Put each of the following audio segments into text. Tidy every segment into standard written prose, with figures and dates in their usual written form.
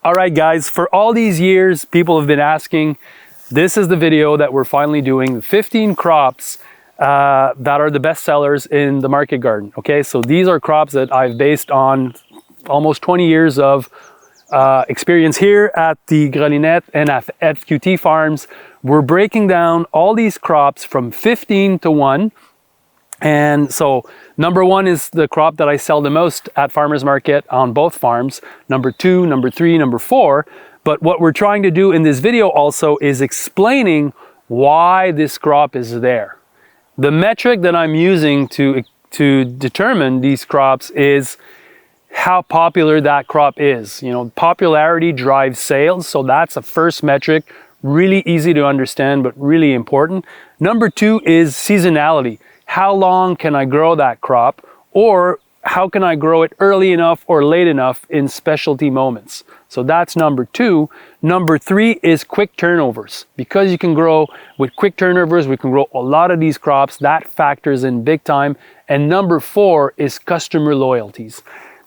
All right, guys, for all these years, people have been asking, this is the video that we're finally doing, 15 crops that are the best sellers in the market garden. Okay, so these are crops that I've based on almost 20 years of experience here at the Gratuite and at FQT farms. We're breaking down all these crops from 15 to 1. And so number 1 is the crop that I sell the most at farmers market on both farms. Number 2, number 3, number 4. But what we're trying to do in this video also is explaining why this crop is there. The metric that I'm using to determine these crops is how popular that crop is. You know, popularity drives sales, so that's a first metric, really easy to understand, but really important. Number 2 is seasonality. How long can I grow that crop? Or how can I grow it early enough or late enough in specialty moments? So that's number 2. Number 3 is quick turnovers. Because you can grow with quick turnovers, we can grow a lot of these crops. That factors in big time. And number 4 is customer loyalties.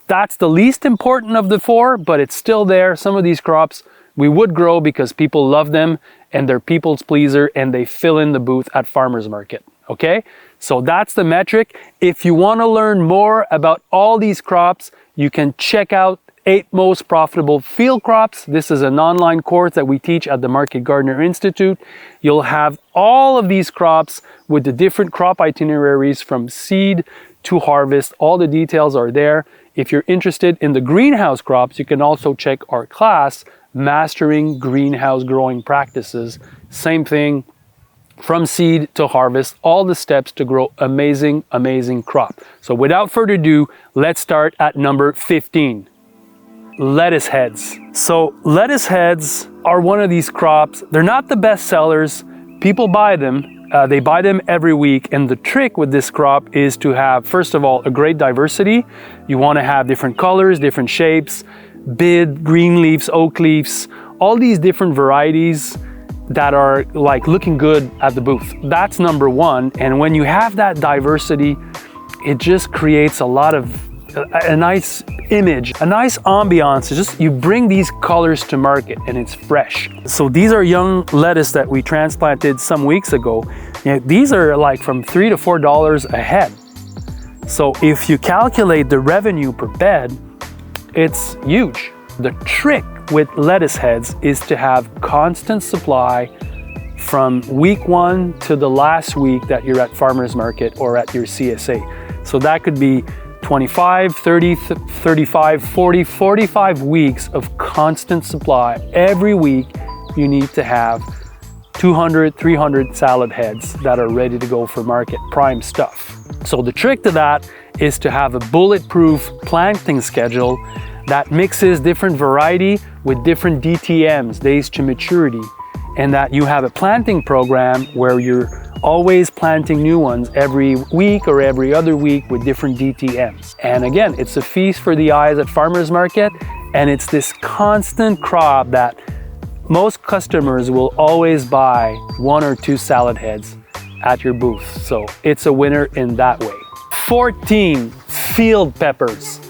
That's the least important of the 4, but it's still there. Some of these crops we would grow because people love them and they're people's pleaser and they fill in the booth at farmers market. Okay, so that's the metric. If you want to learn more about all these crops, you can check out 8 most profitable field crops. This is an online course that we teach at the Market Gardener Institute. You'll have all of these crops with the different crop itineraries from seed to harvest. All the details are there. If you're interested in the greenhouse crops, you can also check our class, Mastering Greenhouse Growing Practices. Same thing. From seed to harvest, all the steps to grow amazing, amazing crop. So without further ado, let's start at number 15, lettuce heads. So lettuce heads are one of these crops. They're not the best sellers. People buy them. They buy them every week. And the trick with this crop is to have, first of all, a great diversity. You want to have different colors, different shapes, bid, green leaves, oak leaves, all these different varieties that are like looking good at the booth. That's number 1. And when you have that diversity, it just creates a lot of a nice image, a nice ambiance. It's just, you bring these colors to market and it's fresh. So these are young lettuce that we transplanted some weeks ago. You know, these are like from $3 to $4 a head. So if you calculate the revenue per bed, it's huge. The trick with lettuce heads is to have constant supply from week 1 to the last week that you're at farmers market or at your CSA. So that could be 25, 30, 35, 40, 45 weeks of constant supply. Every week you need to have 200, 300 salad heads that are ready to go for market, prime stuff. So the trick to that is to have a bulletproof planting schedule that mixes different variety with different DTMs, days to maturity, and that you have a planting program where you're always planting new ones every week or every other week with different DTMs. And again, it's a feast for the eyes at farmers market, and it's this constant crop that most customers will always buy 1 or 2 salad heads at your booth. So it's a winner in that way. 14, field peppers.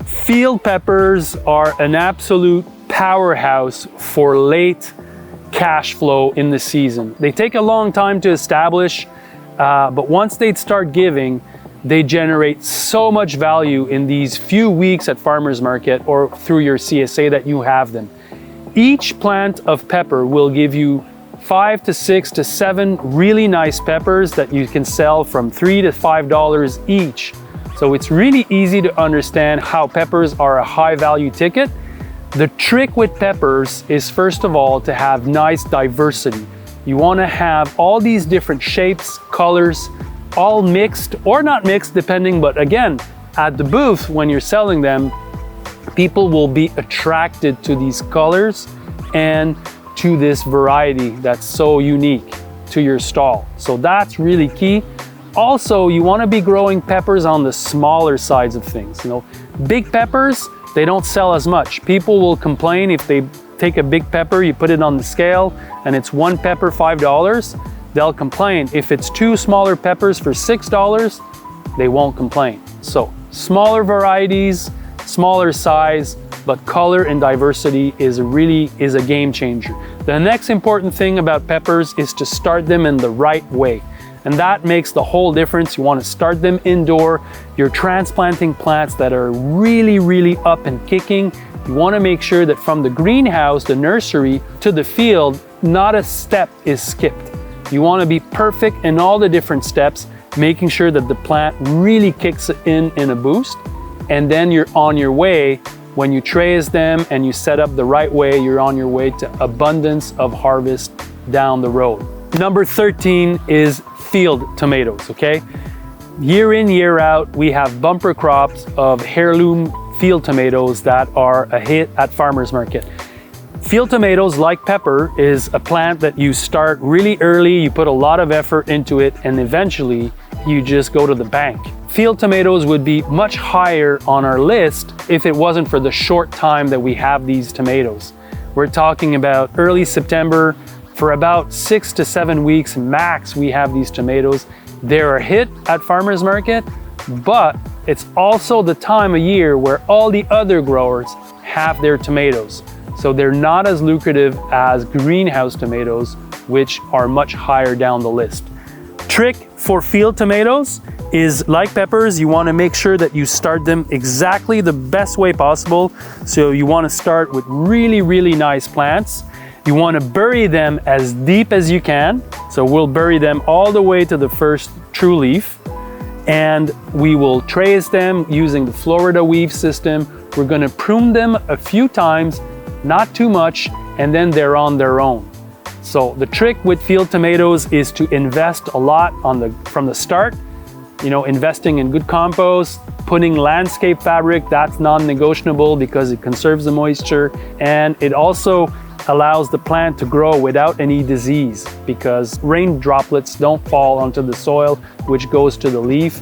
Field peppers are an absolute powerhouse for late cash flow in the season. They take a long time to establish, but once they start giving, they generate so much value in these few weeks at farmers market or through your CSA that you have them. Each plant of pepper will give you 5 to 6 to 7 really nice peppers that you can sell from $3 to $5 each. So it's really easy to understand how peppers are a high value ticket. The trick with peppers is, first of all, to have nice diversity. You want to have all these different shapes, colors, all mixed or not mixed depending, but again, at the booth when you're selling them, people will be attracted to these colors and to this variety that's so unique to your stall. So that's really key. Also, you want to be growing peppers on the smaller sides of things. You know, big peppers, they don't sell as much. People will complain if they take a big pepper, you put it on the scale, and it's 1 pepper, $5. They'll complain. If it's 2 smaller peppers for $6, they won't complain. So, smaller varieties, smaller size, but color and diversity is a game changer. The next important thing about peppers is to start them in the right way. And that makes the whole difference. You want to start them indoor. You're transplanting plants that are really up and kicking. You want to make sure that from the greenhouse, the nursery, to the field, not a step is skipped. You want to be perfect in all the different steps, making sure that the plant really kicks in a boost. And then you're on your way. When you trace them and you set up the right way, you're on your way to abundance of harvest down the road. Number 13 is field tomatoes, okay? Year in, year out, we have bumper crops of heirloom field tomatoes that are a hit at farmers market. Field tomatoes, like pepper, is a plant that you start really early, you put a lot of effort into it, and eventually you just go to the bank. Field tomatoes would be much higher on our list if it wasn't for the short time that we have these tomatoes. We're talking about early September. For about 6 to 7 weeks max, we have these tomatoes. They're a hit at farmers market, but it's also the time of year where all the other growers have their tomatoes. So they're not as lucrative as greenhouse tomatoes, which are much higher down the list. Trick for field tomatoes is, like peppers, you want to make sure that you start them exactly the best way possible. So you want to start with really nice plants. You want to bury them as deep as you can. So we'll bury them all the way to the first true leaf. And we will trace them using the Florida weave system. We're going to prune them a few times, not too much, and then they're on their own. So the trick with field tomatoes is to invest a lot from the start. You know, investing in good compost, putting landscape fabric, that's non-negotiable because it conserves the moisture, and it also allows the plant to grow without any disease because rain droplets don't fall onto the soil, which goes to the leaf.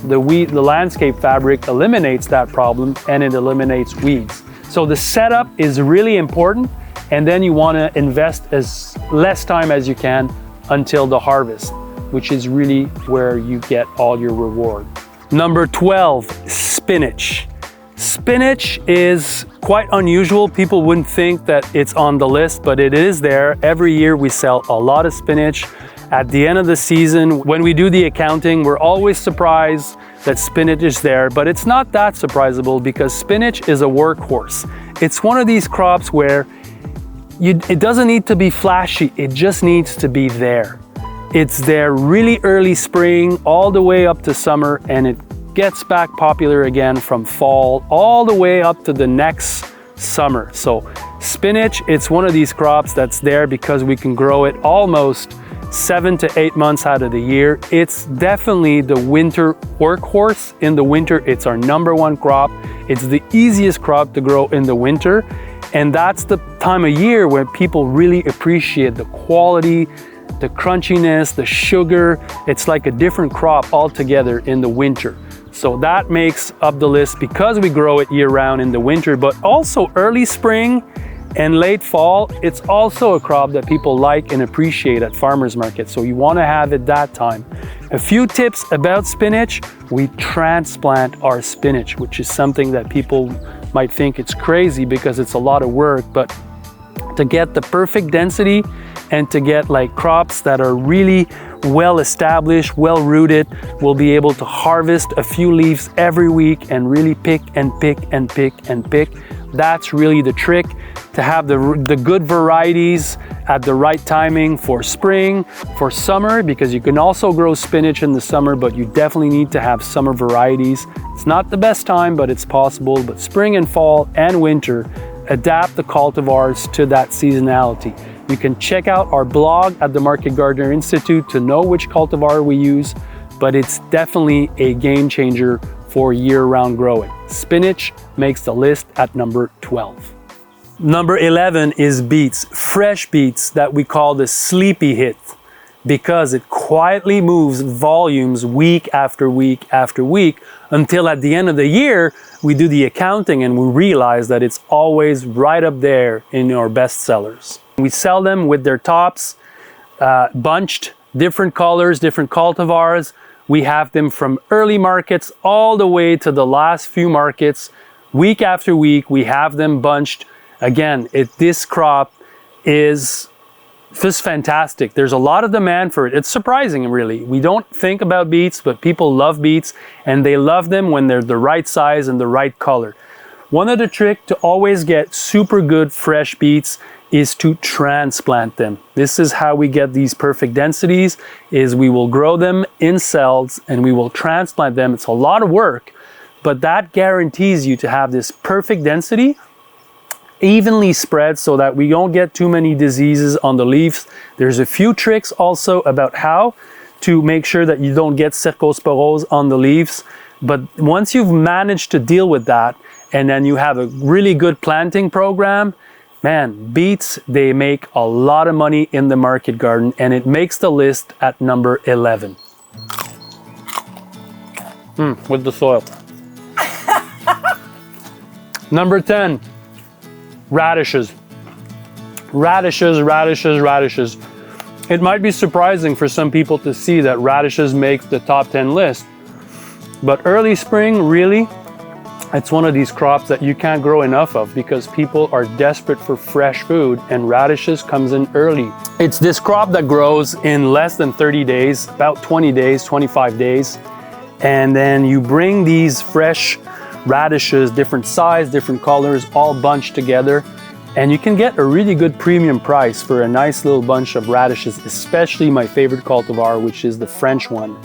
The landscape fabric eliminates that problem, and it eliminates weeds. So the setup is really important, and then you want to invest as less time as you can until the harvest, which is really where you get all your reward. Number 12, spinach. Spinach is quite unusual. People wouldn't think that it's on the list, but it is there. Every year we sell a lot of spinach. At the end of the season, when we do the accounting, we're always surprised that spinach is there, but it's not that surprisable because spinach is a workhorse. It's one of these crops where it doesn't need to be flashy, it just needs to be there. It's there really early spring all the way up to summer, and it gets back popular again from fall all the way up to the next summer. So spinach, it's one of these crops that's there because we can grow it almost 7 to 8 months out of the year. It's definitely the winter workhorse. In the winter, it's our #1 crop. It's the easiest crop to grow in the winter. And that's the time of year when people really appreciate the quality, the crunchiness, the sugar. It's like a different crop altogether in the winter. So that makes up the list because we grow it year round in the winter, but also early spring and late fall. It's also a crop that people like and appreciate at farmers market. So you want to have it that time. A few tips about spinach. We transplant our spinach, which is something that people might think it's crazy because it's a lot of work, but to get the perfect density and to get like crops that are really well established, well rooted, we'll be able to harvest a few leaves every week and really pick and pick and pick and pick. That's really the trick, to have the good varieties at the right timing for spring, for summer, because you can also grow spinach in the summer, but you definitely need to have summer varieties. It's not the best time, but it's possible. But spring and fall and winter, adapt the cultivars to that seasonality. You can check out our blog at the Market Gardener Institute to know which cultivar we use, but it's definitely a game changer for year-round growing. Spinach makes the list at number 12. Number 11 is beets, fresh beets that we call the sleepy hit, because it quietly moves volumes week after week after week until at the end of the year, we do the accounting and we realize that it's always right up there in our best sellers. We sell them with their tops bunched, different colors, different cultivars. We have them from early markets all the way to the last few markets. Week after week, we have them bunched. Again, this crop is just fantastic. There's a lot of demand for it. It's surprising, really. We don't think about beets, but people love beets, and they love them when they're the right size and the right color. One of the tricks to always get super good fresh beets is to transplant them. This is how we get these perfect densities, is we will grow them in cells and we will transplant them. It's a lot of work, but that guarantees you to have this perfect density, evenly spread so that we don't get too many diseases on the leaves. There's a few tricks also about how to make sure that you don't get cercosporose on the leaves. But once you've managed to deal with that, and then you have a really good planting program, man, beets, they make a lot of money in the market garden, and it makes the list at number 11. With the soil. Number 10. Radishes. Radishes, radishes, radishes. It might be surprising for some people to see that radishes make the top 10 list, but early spring, really, it's one of these crops that you can't grow enough of because people are desperate for fresh food, and radishes comes in early. It's this crop that grows in less than 30 days, about 20 days, 25 days, and then you bring these fresh radishes, different size, different colors, all bunched together, and you can get a really good premium price for a nice little bunch of radishes, especially my favorite cultivar, which is the French one.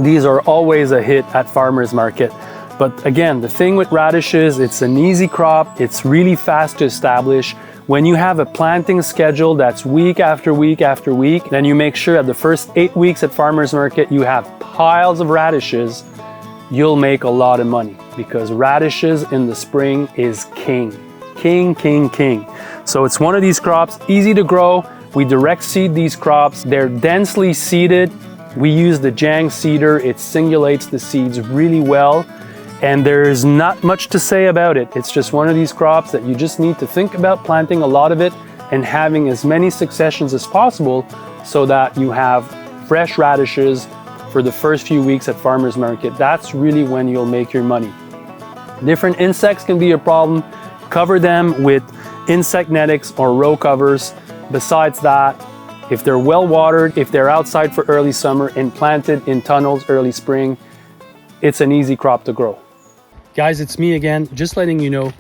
These are always a hit at farmers market. But again, the thing with radishes, it's an easy crop, it's really fast to establish. When you have a planting schedule that's week after week after week, then you make sure that the first 8 weeks at farmers market you have piles of radishes, you'll make a lot of money, because radishes in the spring is king. King, king, king. So it's one of these crops, easy to grow. We direct seed these crops. They're densely seeded. We use the Jang seeder. It singulates the seeds really well. And there's not much to say about it. It's just one of these crops that you just need to think about planting a lot of it and having as many successions as possible so that you have fresh radishes for the first few weeks at farmers market. That's really when you'll make your money. Different insects can be a problem. Cover them with insect netics or row covers. Besides that, if they're well watered, if they're outside for early summer and planted in tunnels early spring, it's an easy crop to grow. Guys, it's me again, just letting you know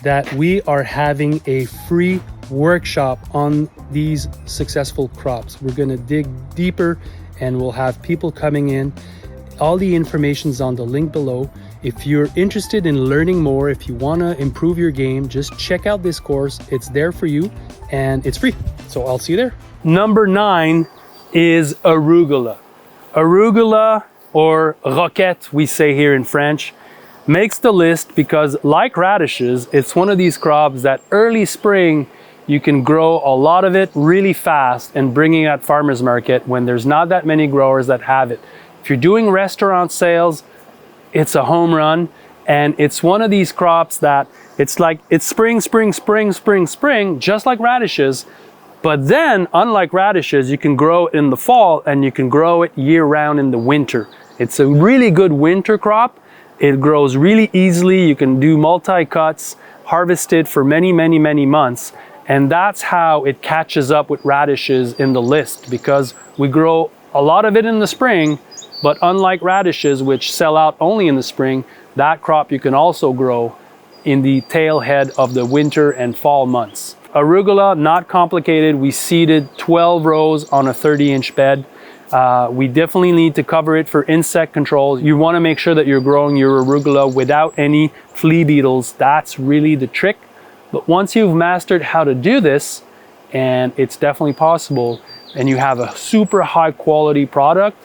that we are having a free workshop on these successful crops. We're gonna dig deeper and we'll have people coming in. All the information's on the link below. If you're interested in learning more, if you wanna improve your game, just check out this course. It's there for you and it's free. So I'll see you there. Number 9 is arugula. Arugula, or roquette, we say here in French, makes the list because, like radishes, it's one of these crops that early spring you can grow a lot of it really fast and bring it at farmers market when there's not that many growers that have it. If you're doing restaurant sales, it's a home run, and it's one of these crops that it's like it's spring, spring, spring, spring, spring, just like radishes. But then, unlike radishes, you can grow it in the fall and you can grow it year round in the winter. It's a really good winter crop. It grows really easily. You can do multi-cuts, harvest it for many, many, many months. And that's how it catches up with radishes in the list, because we grow a lot of it in the spring, but unlike radishes, which sell out only in the spring, that crop you can also grow in the tail head of the winter and fall months. Arugula, not complicated. We seeded 12 rows on a 30-inch bed. We definitely need to cover it for insect control. You want to make sure that you're growing your arugula without any flea beetles. That's really the trick. But once you've mastered how to do this, and it's definitely possible, and you have a super high quality product,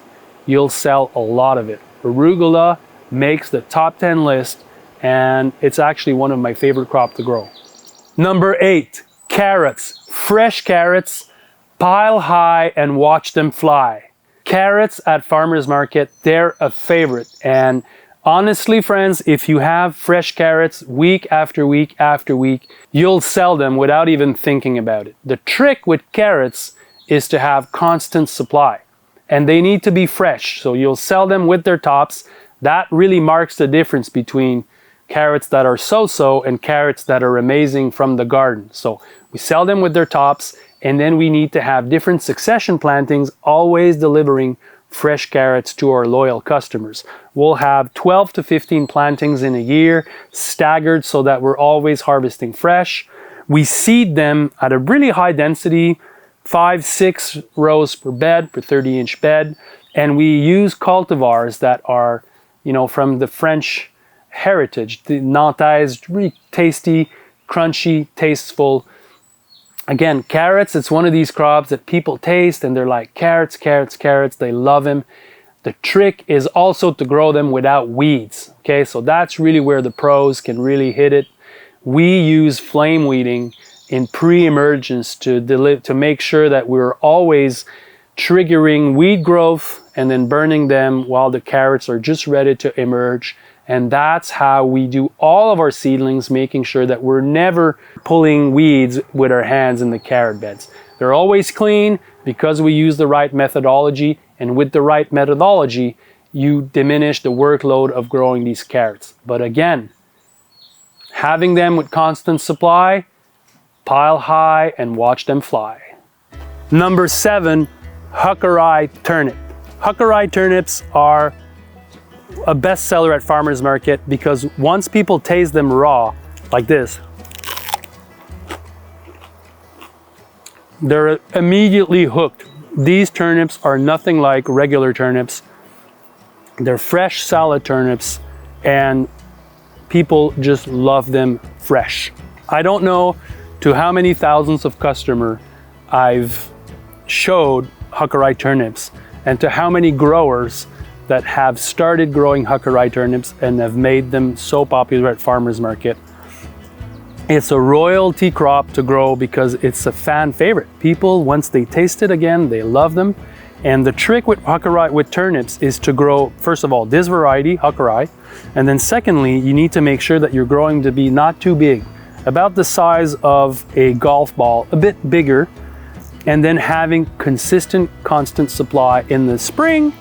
you'll sell a lot of it. Arugula makes the top 10 list, and it's actually one of my favorite crops to grow. Number 8, carrots. Fresh carrots, pile high and watch them fly. Carrots at farmers market, they're a favorite. And honestly, friends, if you have fresh carrots week after week after week, you'll sell them without even thinking about it. The trick with carrots is to have constant supply, and they need to be fresh. So you'll sell them with their tops. That really marks the difference between carrots that are so-so, and carrots that are amazing from the garden. So we sell them with their tops, and then we need to have different succession plantings, always delivering fresh carrots to our loyal customers. We'll have 12 to 15 plantings in a year, staggered so that we're always harvesting fresh. We seed them at a really high density, 5-6 rows per bed, per 30-inch bed, and we use cultivars that are, you know, from the French heritage. The Nantais, really tasty, crunchy, tasteful. Again, carrots, it's one of these crops that people taste and they're like, carrots, carrots, carrots, they love them. The trick is also to grow them without weeds, okay? So that's really where the pros can really hit it. We use flame weeding in pre-emergence to make sure that we're always triggering weed growth and then burning them while the carrots are just ready to emerge. And that's how we do all of our seedlings, making sure that we're never pulling weeds with our hands in the carrot beds. They're always clean because we use the right methodology, and with the right methodology, you diminish the workload of growing these carrots. But again, having them with constant supply, pile high and watch them fly. Number 7, Huckleberry turnip. Huckleberry turnips are a bestseller at farmers market because once people taste them raw, like this, they're immediately hooked. These turnips are nothing like regular turnips. They're fresh salad turnips and people just love them fresh. I don't know to how many thousands of customers I've showed Huckleberry turnips and to how many growers that have started growing Huckleberry turnips and have made them so popular at farmers market. It's a royalty crop to grow because it's a fan favorite. People, once they taste it again, they love them. And the trick with Huckleberry, with turnips, is to grow, first of all, this variety, Huckleberry, and then secondly, you need to make sure that you're growing to be not too big, about the size of a golf ball, a bit bigger, and then having consistent, constant supply in the spring.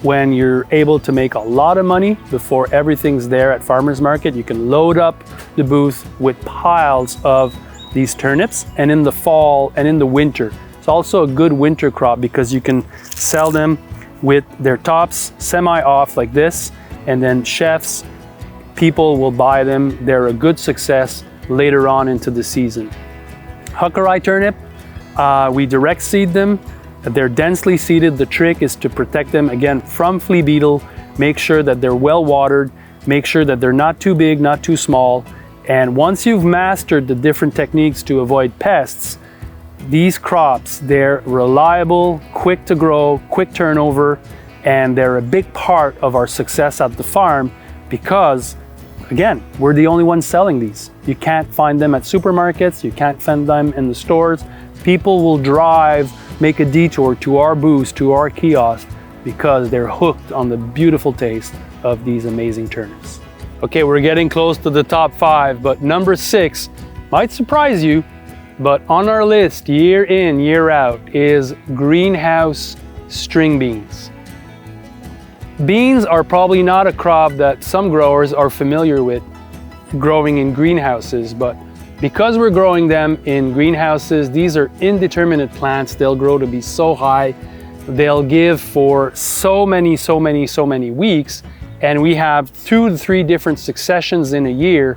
When you're able to make a lot of money before everything's there at farmers market, you can load up the booth with piles of these turnips. And in the fall and in the winter, it's also a good winter crop because you can sell them with their tops semi-off like this, and then chefs, people will buy them. They're a good success later on into the season. Huckleberry turnip, we direct seed them. They're densely seeded. The trick is to protect them again from flea beetle, make sure that they're well watered, make sure that they're not too big, not too small. And once you've mastered the different techniques to avoid pests, these crops, they're reliable, quick to grow, quick turnover, and they're a big part of our success at the farm because, again, we're the only ones selling these. You can't find them at supermarkets, you can't find them in the stores. People will drive, make a detour to our booths, to our kiosk, because they're hooked on the beautiful taste of these amazing turnips. Okay, we're getting close to the top 5, but number 6 might surprise you, but on our list year in, year out is greenhouse string beans. Beans are probably not a crop that some growers are familiar with growing in greenhouses, but because we're growing them in greenhouses, these are indeterminate plants. They'll grow to be so high. They'll give for so many weeks. And we have 2 to 3 different successions in a year.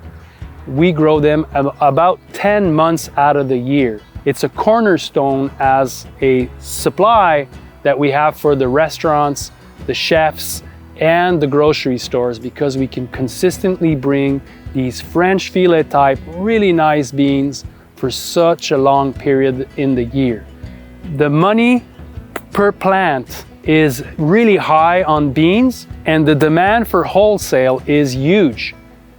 We grow them about 10 months out of the year. It's a cornerstone as a supply that we have for the restaurants, the chefs, and the grocery stores because we can consistently bring these French filet type, really nice beans for such a long period in the year. The money per plant is really high on beans and the demand for wholesale is huge.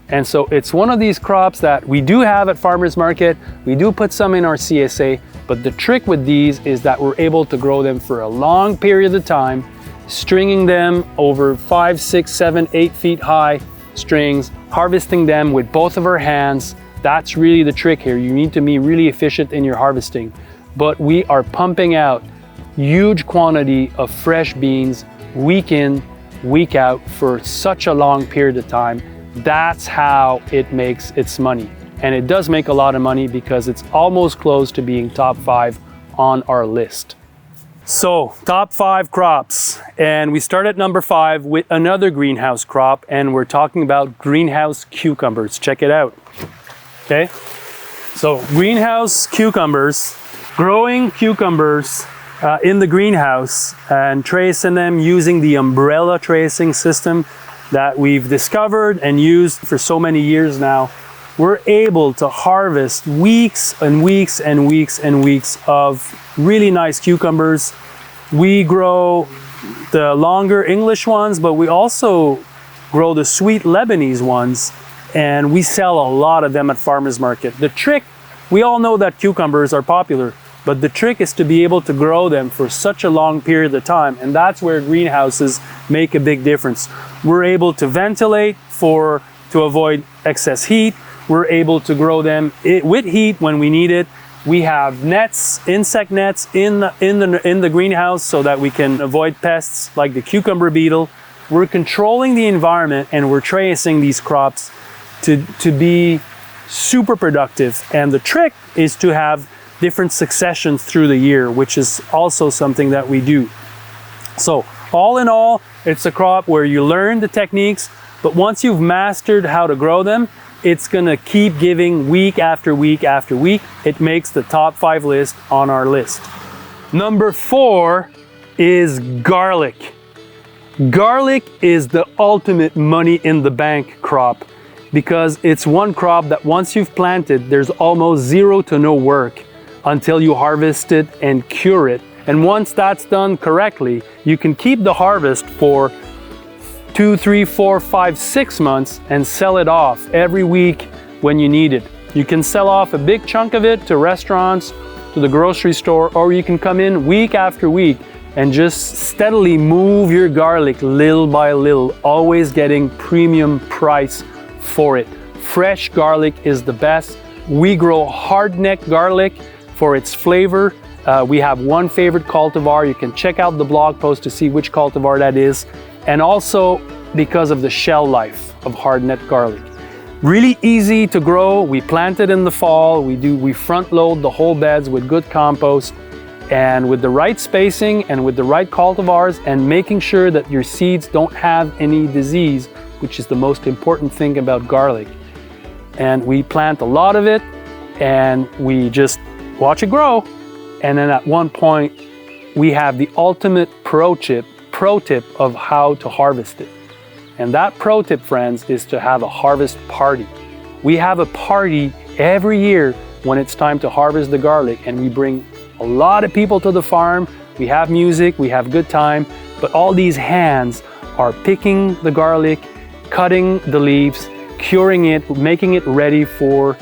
And so it's one of these crops that we do have at farmers market. We do put some in our CSA, but the trick with these is that we're able to grow them for a long period of time, stringing them over 5, 6, 7, 8 feet high strings, harvesting them with both of our hands. That's really the trick here. You need to be really efficient in your harvesting. But we are pumping out huge quantity of fresh beans week in, week out for such a long period of time That's how it makes its money. And it does make a lot of money because it's almost close to being top 5 on our list. So, top 5 crops. And we start at number 5 with another greenhouse crop, and we're talking about greenhouse cucumbers. Check it out. Okay? So, greenhouse cucumbers, growing cucumbers in the greenhouse and tracing them using the umbrella tracing system that we've discovered and used for so many years now. We're able to harvest weeks and weeks and weeks and weeks of really nice cucumbers. We grow the longer English ones, but we also grow the sweet Lebanese ones, and we sell a lot of them at farmers market. The trick, we all know that cucumbers are popular, but the trick is to be able to grow them for such a long period of time, and that's where greenhouses make a big difference. We're able to ventilate to avoid excess heat. We're able to grow them with heat when we need it. We have nets, insect nets in the greenhouse so that we can avoid pests like the cucumber beetle. We're controlling the environment, and we're tracing these crops to be super productive. And the trick is to have different successions through the year, which is also something that we do. So all in all, it's a crop where you learn the techniques, but once you've mastered how to grow them, it's gonna keep giving week after week after week. It makes the top 5 list on our list. Number 4 is garlic. Garlic is the ultimate money in the bank crop because it's one crop that once you've planted, there's almost zero to no work until you harvest it and cure it. And once that's done correctly, you can keep the harvest for 2, 3, 4, 5, 6 months and sell it off every week when you need it. You can sell off a big chunk of it to restaurants, to the grocery store, or you can come in week after week and just steadily move your garlic little by little, always getting premium price for it. Fresh garlic is the best. We grow hardneck garlic for its flavor. We have one favorite cultivar. You can check out the blog post to see which cultivar that is. And also because of the shell life of hardneck garlic. Really easy to grow. We plant it in the fall. We front load the whole beds with good compost, and with the right spacing and with the right cultivars, and making sure that your seeds don't have any disease, which is the most important thing about garlic. And we plant a lot of it and we just watch it grow. And then at one point we have the ultimate pro tip of how to harvest it. And that pro tip, friends, is to have a harvest party. We have a party every year when it's time to harvest the garlic, and we bring a lot of people to the farm. We have music, we have good time, but all these hands are picking the garlic, cutting the leaves, curing it, making it ready for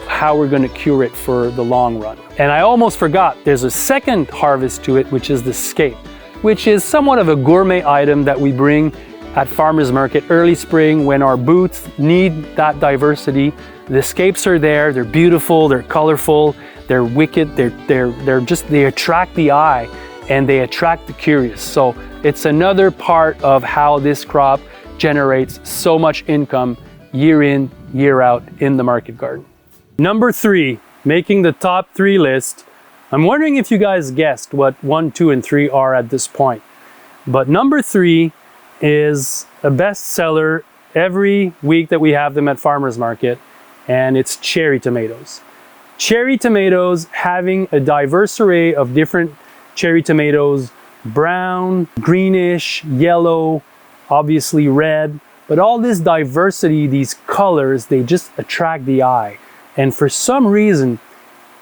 how we're going to cure it for the long run. And I almost forgot, there's a second harvest to it, which is the scape, which is somewhat of a gourmet item that we bring at farmers market early spring when our booths need that diversity. The scapes are there, they're beautiful, they're colorful, they're wicked, they attract the eye and they attract the curious. So it's another part of how this crop generates so much income year in, year out in the market garden. Number 3, making the top 3 list. I'm wondering if you guys guessed what 1, 2, and 3 are at this point. But number 3 is a bestseller every week that we have them at farmers market, and it's cherry tomatoes. Cherry tomatoes, having a diverse array of different cherry tomatoes, brown, greenish, yellow, obviously red, but all this diversity, these colors, they just attract the eye. And for some reason,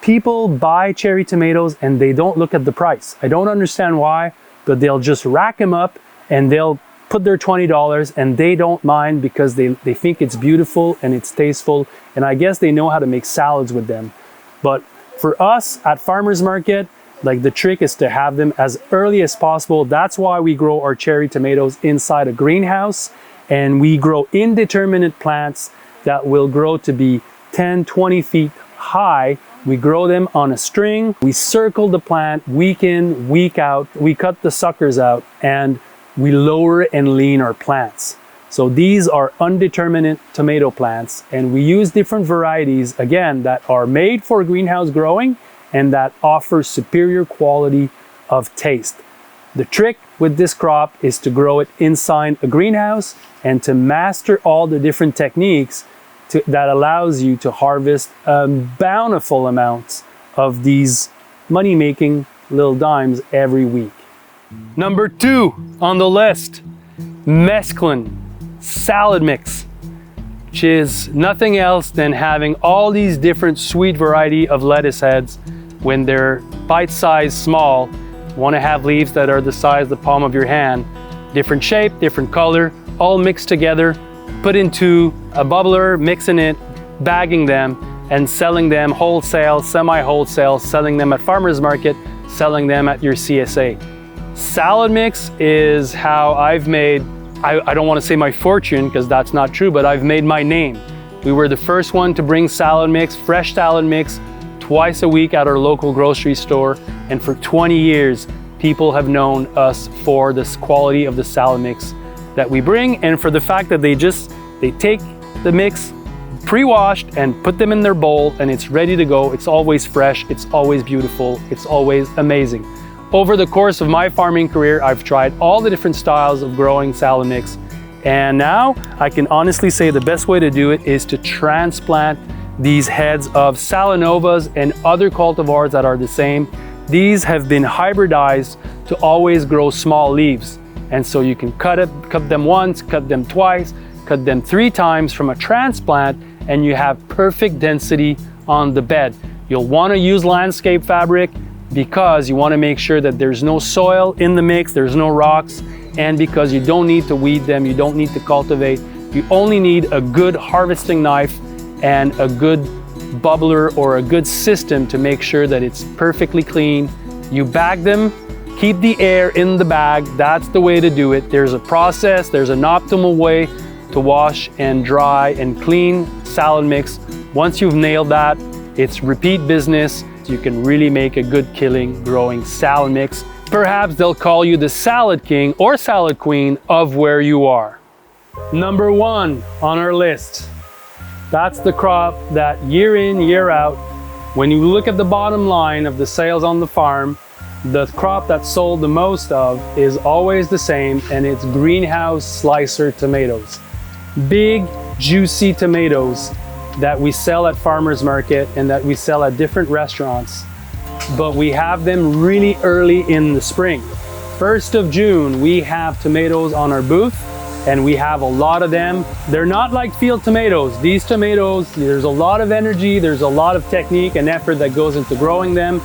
people buy cherry tomatoes and they don't look at the price. I don't understand why, but they'll just rack them up and they'll put their $20 and they don't mind because they think it's beautiful and it's tasteful. And I guess they know how to make salads with them. But for us at farmers market, like, the trick is to have them as early as possible. That's why we grow our cherry tomatoes inside a greenhouse, and we grow indeterminate plants that will grow to be 10, 20 feet high. We grow them on a string. We circle the plant week in, week out. We cut the suckers out and we lower and lean our plants. So these are undeterminate tomato plants, and we use different varieties, again, that are made for greenhouse growing and that offer superior quality of taste. The trick with this crop is to grow it inside a greenhouse and to master all the different techniques that allows you to harvest bountiful amounts of these money-making little dimes every week. Number 2 on the list, mesclun, salad mix, which is nothing else than having all these different sweet variety of lettuce heads when they're bite-sized small. You want to have leaves that are the size of the palm of your hand, different shape, different color, all mixed together, put into a bubbler, mixing it, bagging them, and selling them wholesale, semi-wholesale, selling them at farmers market, selling them at your CSA. Salad mix is how I've made, I don't want to say my fortune because that's not true, but I've made my name. We were the first one to bring salad mix, fresh salad mix, twice a week at our local grocery store, and for 20 years people have known us for this quality of the salad mix that we bring, and for the fact that they take the mix pre-washed and put them in their bowl and it's ready to go. It's always fresh, it's always beautiful, it's always amazing. Over the course of my farming career, I've tried all the different styles of growing salad mix, and now I can honestly say the best way to do it is to transplant these heads of Salanovas and other cultivars that are the same. These have been hybridized to always grow small leaves, and so you can cut them once, cut them twice, cut them 3 times from a transplant, and you have perfect density on the bed. You'll want to use landscape fabric because you want to make sure that there's no soil in the mix, there's no rocks, and because you don't need to weed them, you don't need to cultivate. You only need a good harvesting knife and a good bubbler or a good system to make sure that it's perfectly clean. You bag them, keep the air in the bag. That's the way to do it. There's a process, there's an optimal way to wash and dry and clean salad mix. Once you've nailed that, it's repeat business. You can really make a good killing growing salad mix. Perhaps they'll call you the salad king or salad queen of where you are. Number 1 on our list. That's the crop that year in, year out, when you look at the bottom line of the sales on the farm, the crop that's sold the most of is always the same, and it's greenhouse slicer tomatoes. Big, juicy tomatoes that we sell at farmers market and that we sell at different restaurants, but we have them really early in the spring. 1st of June, we have tomatoes on our booth, and we have a lot of them. They're not like field tomatoes. These tomatoes, there's a lot of energy, there's a lot of technique and effort that goes into growing them.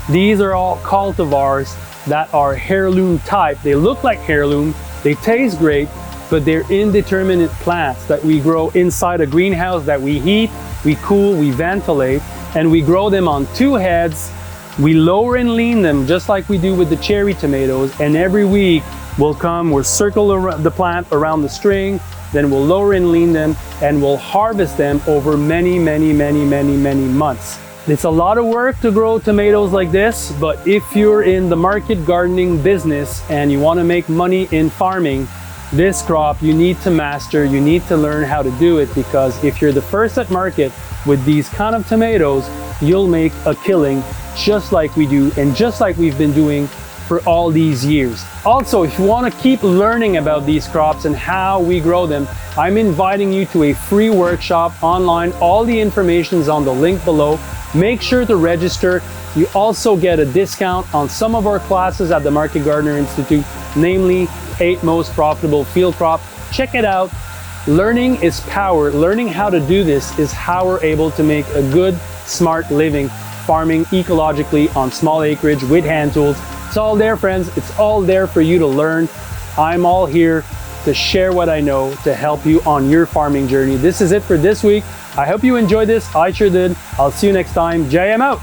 These are all cultivars that are heirloom type. They look like heirloom, they taste great, but they're indeterminate plants that we grow inside a greenhouse that we heat, we cool, we ventilate, and we grow them on 2 heads. We lower and lean them just like we do with the cherry tomatoes, and every week we'll circle the plant around the string, then we'll lower and lean them, and we'll harvest them over many months. It's a lot of work to grow tomatoes like this, but if you're in the market gardening business and you want to make money in farming, this crop you need to master, you need to learn how to do it, because if you're the first at market with these kind of tomatoes, you'll make a killing just like we do and just like we've been doing for all these years. Also, if you want to keep learning about these crops and how we grow them, I'm inviting you to a free workshop online. All the information is on the link below. Make sure to register. You also get a discount on some of our classes at the Market Gardener Institute, namely 8 most profitable field crop. Check it out. Learning is power. Learning how to do this is how we're able to make a good, smart living farming ecologically on small acreage with hand tools. It's all there, friends. It's all there for you to learn. I'm all here to share what I know to help you on your farming journey. This is it for this week. I hope you enjoyed this. I sure did. I'll see you next time. JM out.